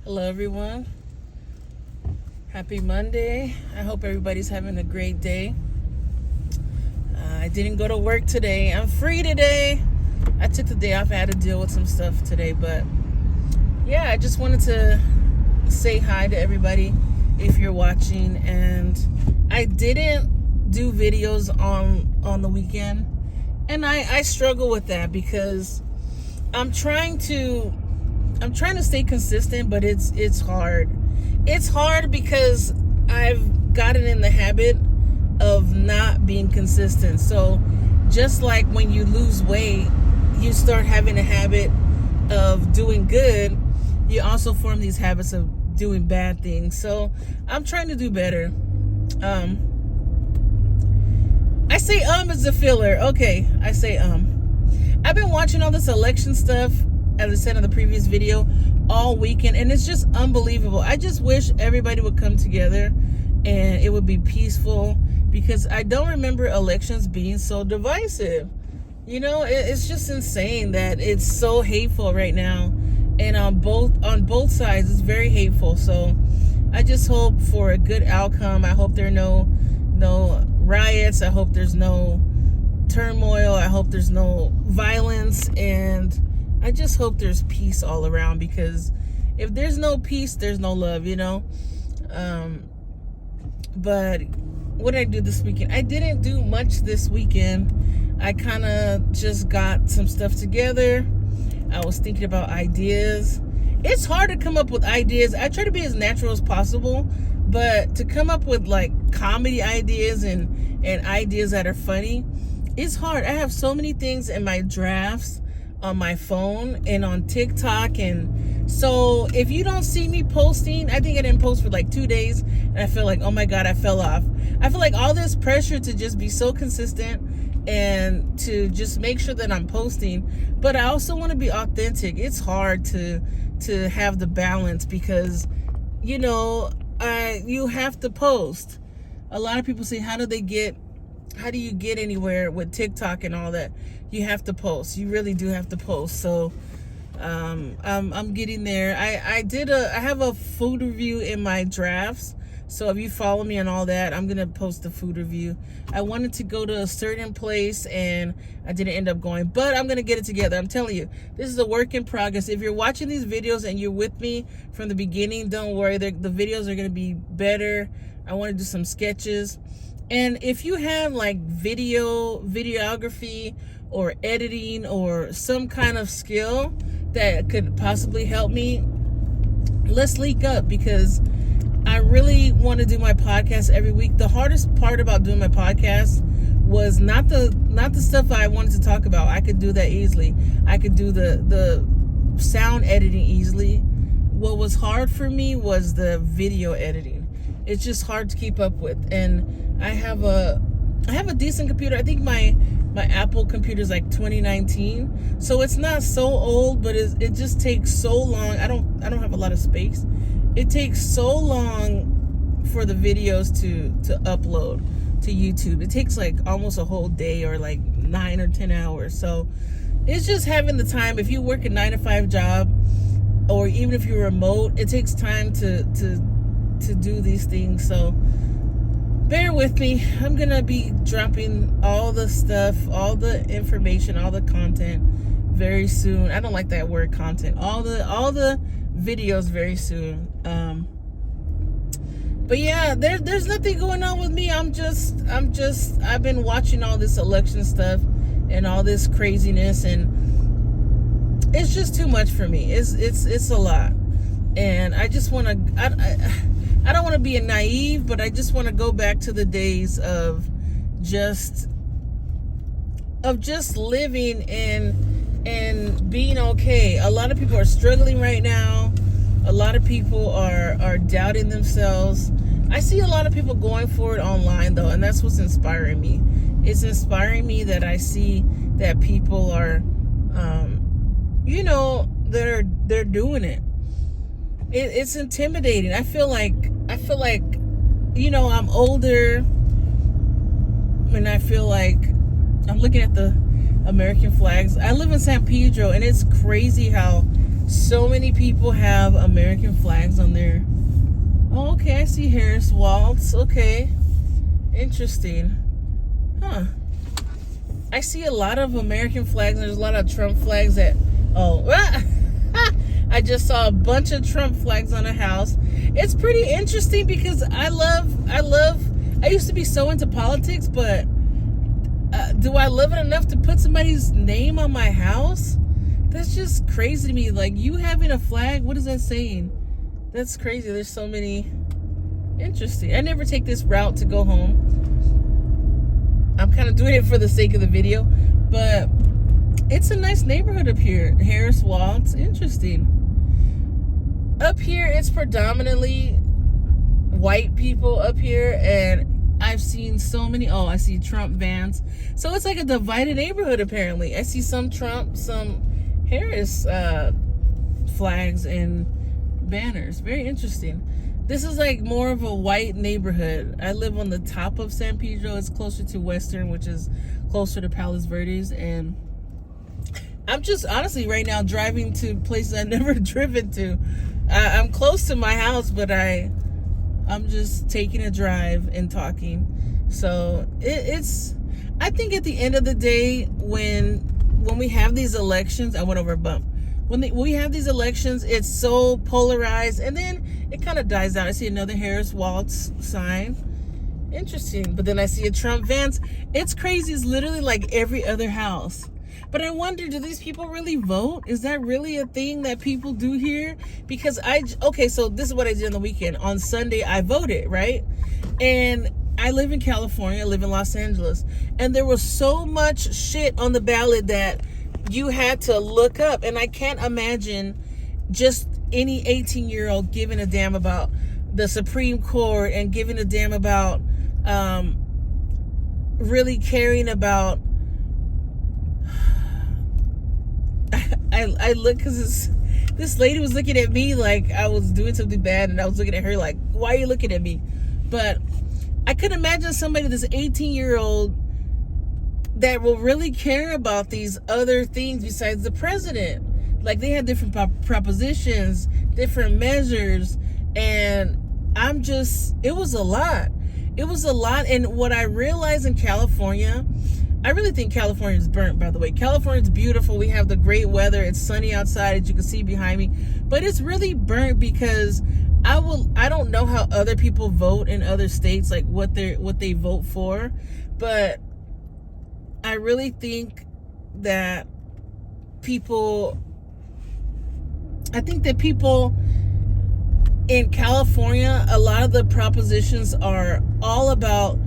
Hello, everyone. Happy Monday. I hope everybody's having a great day. I didn't go to work today. I'm free today. I took the day off. I had to deal with some stuff today, but yeah, I just wanted to say hi to everybody if you're watching. And I didn't do videos on the weekend, and I struggle with that because I'm trying to stay consistent, but it's hard. It's hard because I've gotten in the habit of not being consistent. So just like when you lose weight, you start having a habit of doing good, you also form these habits of doing bad things. So I'm trying to do better. I say is a filler. Okay, I say I've been watching all this election stuff, as I said in the previous video, all weekend, and it's just unbelievable. I just wish everybody would come together and it would be peaceful, because I don't remember elections being so divisive. You know, it's just insane that it's so hateful right now, and on both sides it's very hateful. So I just hope for a good outcome. I hope there are no riots. I hope there's no turmoil. I hope there's no violence, and I just hope there's peace all around, because if there's no peace, there's no love, you know? But what did I do this weekend? I didn't do much this weekend. I kind of just got some stuff together. I was thinking about ideas. It's hard to come up with ideas. I try to be as natural as possible, but to come up with like comedy ideas and ideas that are funny, it's hard. I have so many things in my drafts on my phone and on TikTok, and so if you don't see me posting, I think I didn't post for like 2 days, and I feel like, oh my god, I fell off. I feel like all this pressure to just be so consistent and to just make sure that I'm posting, but I also want to be authentic. It's hard to have the balance, because you know, you have to post. A lot of people say, how do you get anywhere with TikTok and all that? You have to post. You really do have to post. So I'm getting there. I have a food review in my drafts. So if you follow me and all that, I'm gonna post the food review. I wanted to go to a certain place and I didn't end up going, but I'm gonna get it together. I'm telling you, this is a work in progress. If you're watching these videos and you're with me from the beginning, don't worry, the videos are gonna be better. I want to do some sketches. And if you have like videography or editing or some kind of skill that could possibly help me, let's link up, because I really want to do my podcast every week. The hardest part about doing my podcast was not the stuff I wanted to talk about. I could do that easily. I could do the sound editing easily. What was hard for me was the video editing. It's just hard to keep up with. And I have a decent computer. I think my Apple computer is like 2019, so it's not so old, but it just takes so long. I don't have a lot of space. It takes so long for the videos to upload to YouTube. It takes like almost a whole day, or like 9 or 10 hours. So it's just having the time. If you work a 9-to-5 job, or even if you're remote, it takes time to do these things. So bear with me. I'm gonna be dropping all the stuff, all the information, all the content very soon. I don't like that word, content. All the videos very soon. But yeah, there's nothing going on with me. I've been watching all this election stuff and all this craziness, and it's just too much for me. It's a lot. And I just want to, I don't want to be naive, but I just want to go back to the days of just living and being okay. A lot of people are struggling right now. A lot of people are doubting themselves. I see a lot of people going for it online, though, and that's what's inspiring me. It's inspiring me that I see that people are, they're doing it. It's intimidating. I feel like, I'm older, and I feel like I'm looking at the American flags. I live in San Pedro, and it's crazy how So many people have American flags on their... Oh, okay, I see Harris Waltz. Okay, interesting. Huh. I see a lot of American flags, and there's a lot of Trump flags that... Oh, I just saw a bunch of Trump flags on a house. It's pretty interesting because I used to be so into politics, but do I love it enough to put somebody's name on my house? That's just crazy to me. Like, you having a flag, what is that saying? That's crazy. There's so many. Interesting. I never take this route to go home. I'm kind of doing it for the sake of the video, but it's a nice neighborhood up here. Harris Waltz. Interesting. Up here, it's predominantly white people up here, and I've seen so many... Oh, I see Trump vans. So it's like a divided neighborhood, apparently. I see some Trump, some Harris flags and banners. Very interesting. This is like more of a white neighborhood. I live on the top of San Pedro. It's closer to Western, which is closer to Palos Verdes, and I'm just honestly right now driving to places I've never driven to. I'm close to my house, but I'm just taking a drive and talking. So it's I think at the end of the day, when we have these elections... I went over a bump. When we have these elections, it's so polarized, and then it kind of dies down. I see another Harris Waltz sign. Interesting. But then I see a Trump Vance. It's crazy. It's literally like every other house. But I wonder, do these people really vote? Is that really a thing that people do here? Because okay, so this is what I did on the weekend. On Sunday, I voted, right? And I live in California. I live in Los Angeles. And there was so much shit on the ballot that you had to look up. And I can't imagine just any 18-year-old giving a damn about the Supreme Court and giving a damn about really caring about... I look, because this lady was looking at me like I was doing something bad, and I was looking at her like, why are you looking at me? But I could imagine somebody that's 18-year-old that will really care about these other things besides the president. Like, they had different propositions, different measures, and it was a lot. It was a lot. And what I realized in California... I really think California is burnt, by the way. California is beautiful. We have the great weather. It's sunny outside, as you can see behind me. But it's really burnt because I don't know how other people vote in other states, like what they vote for. But I really think that people in California, a lot of the propositions are all about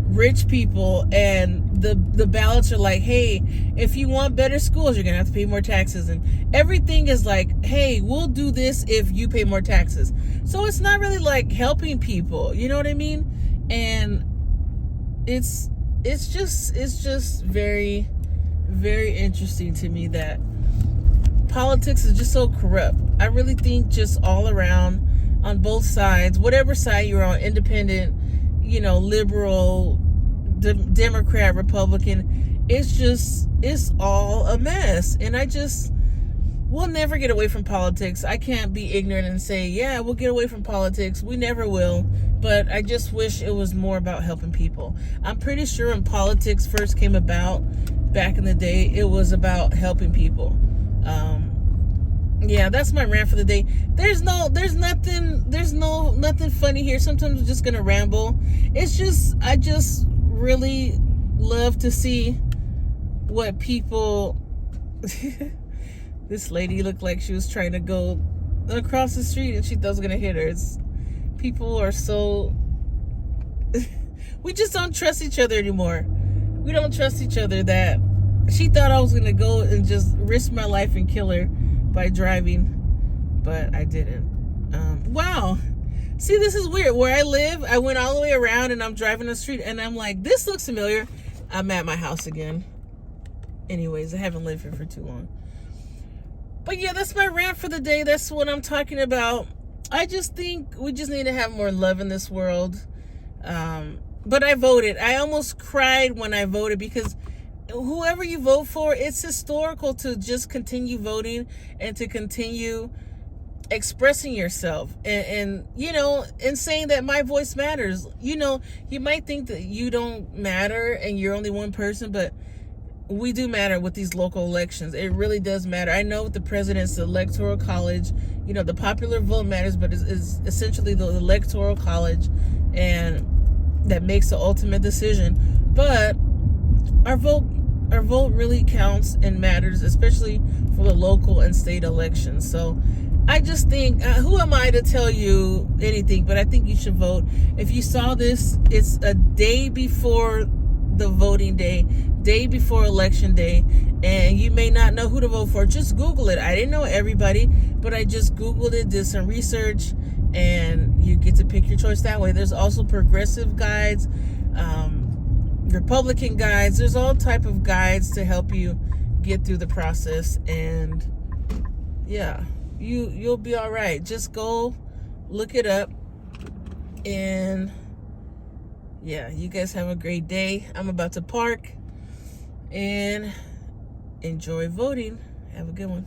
rich people, and the ballots are like, hey, if you want better schools, you're gonna have to pay more taxes, and everything is like, hey, we'll do this if you pay more taxes. So it's not really like helping people, you know what I mean? And it's just very, very interesting to me that politics is just so corrupt. I really think just all around, on both sides, whatever side you're on, independent, liberal, Democrat, Republican, it's all a mess. And we'll never get away from politics. I can't be ignorant and say, yeah, we'll get away from politics. We never will. But I just wish it was more about helping people. I'm pretty sure when politics first came about back in the day, it was about helping people. Yeah, that's my rant for the day. There's nothing funny here. Sometimes I'm just gonna ramble. I just really love to see what people... This lady looked like she was trying to go across the street and she thought I was gonna hit her. People are so... We just don't trust each other anymore. We don't trust each other. That she thought I was gonna go and just risk my life and kill her by driving, but I didn't. Wow. See, this is weird. Where I live, I went all the way around and I'm driving the street and I'm like, this looks familiar. I'm at my house again. Anyways, I haven't lived here for too long. But yeah, that's my rant for the day. That's what I'm talking about. I just think we just need to have more love in this world. But I voted. I almost cried when I voted because whoever you vote for, it's historical to just continue voting and to continue expressing yourself and and saying that my voice matters. You might think that you don't matter and you're only one person, but we do matter with these local elections. It really does matter. I know with the president's electoral college, the popular vote matters, but it's essentially the electoral college and that makes the ultimate decision. But our vote really counts and matters, especially for the local and state elections. So I just think, who am I to tell you anything? But I think you should vote. If you saw this, it's a day before the voting day before election day, and you may not know who to vote for. Just Google it. I didn't know everybody, but I just Googled it, did some research, and you get to pick your choice that way. There's also progressive guides, Republican guides. There's all type of guides to help you get through the process, and yeah, you'll be all right. Just go look it up, and yeah, you guys have a great day. I'm about to park and enjoy voting. Have a good one.